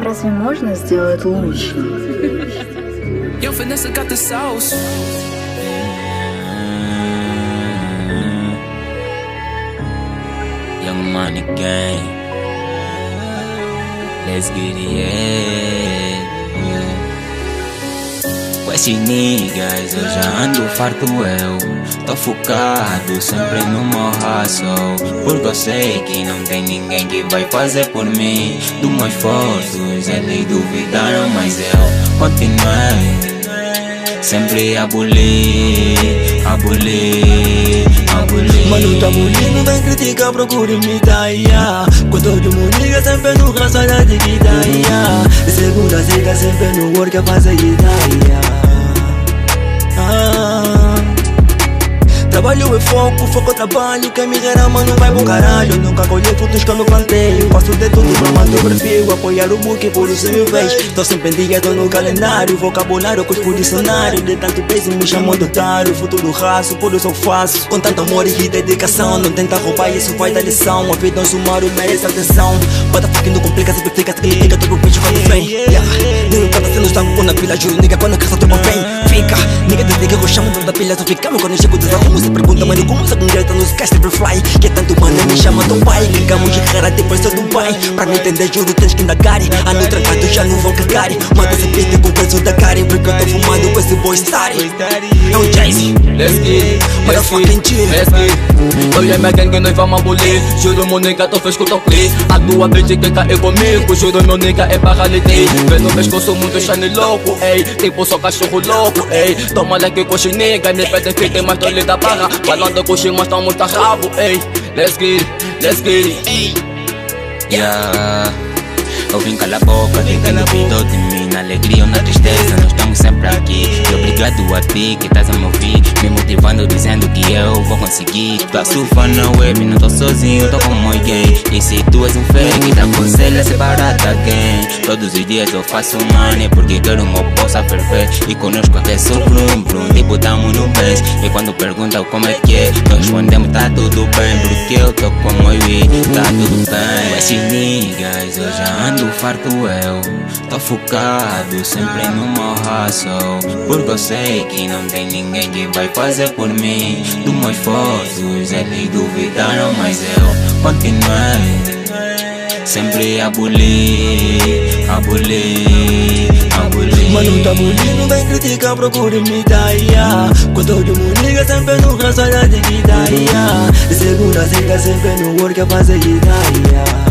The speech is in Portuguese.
Разве можно сделать лучше? Yo, Vanessa got the sauce. Young Money Gang. Let's get it, yeah. Com esses niggas eu já ando farto Tô focado sempre no meu hustle, porque eu sei que não tem ninguém que vai fazer por mim. Dos meus esforços eles duvidaram, mas eu continuei sempre a abolir. Mano, tá bonito, vem criticar, procura imitar, yeah. Quando de uma nigga sempre no raça da dignidade, yeah. De segunda a sexta sempre no work a fazer ideia. Trabalho é foco é trabalho. Quem me gera, mano, vai pro caralho. Nunca colhei frutos que eu não plantei. Faço de tudo pra manter o perfil, apoiar o book, por isso me vês. Tô sempre em dia, tô no calendário. Vocabulário, cuspo dicionário. De tanto peso me chamam de otário. Futuro raço, por isso eu faço. Com tanto amor e dedicação. Não tenta roubar, isso vai dar lição. A vida é um sumário, merece atenção. Bota fucking não complica, simplifica, se critica, tu pro bicho quando vem. Nem cada cena está na fila, juro, nigga, quando a casa tu vem. Fica, nigga, desde que eu chamo da pilha, tu fica. Quando eu chego, desarrumo, se pergunta, mano, como se com direita nos cast never fly. Que tanto mano me chama teu pai. Ligamos de rara depois do Dubai. Pra não entender, juro, tens que indagar. Ando trancado, já não vão cagar. Manda esse beat com o peso da cara. Porque eu tô fumando com esse boy starry. É o Jay-Z, let's get, motherfucking chill. let's get. Eu e a minha gangue nós vamos abolir. Juro, meu nigga, tô fez com o teu clipe. A tua bitch quer cair comigo. Juro, meu nigga, é barralite. Vê no pescoço muito shine louco, ei. Tipo só cachorro louco, ei. Toma like com nigga, me pede que tem mais tole da barra. Falando com os mas tão muito rabo, ei. Let's get it, yeah. Eu vim calar a boca, quem duvidou de mim. Na alegria ou na tristeza, nós estamos sempre aqui. E obrigado a ti que estás a me ouvir, me motivando, dizendo que eu vou conseguir. Tô a surfar na web, não tô sozinho, tô com alguém. E se tu és um fake, te aconselho a separar de alguém. Todos os dias eu faço money, porque quero o meu bolso a ferver. E conosco até sou brum brum, tipo tamo no bens. E quando perguntam como é que é, nós respondemos tá tudo bem. Porque eu tô com o e tá tudo bem. Com esses niggas eu já ando farto tô focado sempre no meu hustle, porque eu sei que não tem ninguém que vai fazer por mim. Dos meus esforços eles duvidaram, mas eu continuei sempre a abolir. Mano, tá bonito, vem criticar, procura imitar, yeah. Quando de uma nigga sempre no raça da dignidade, yeah. De segunda a sexta sempre no work a fazer ideia.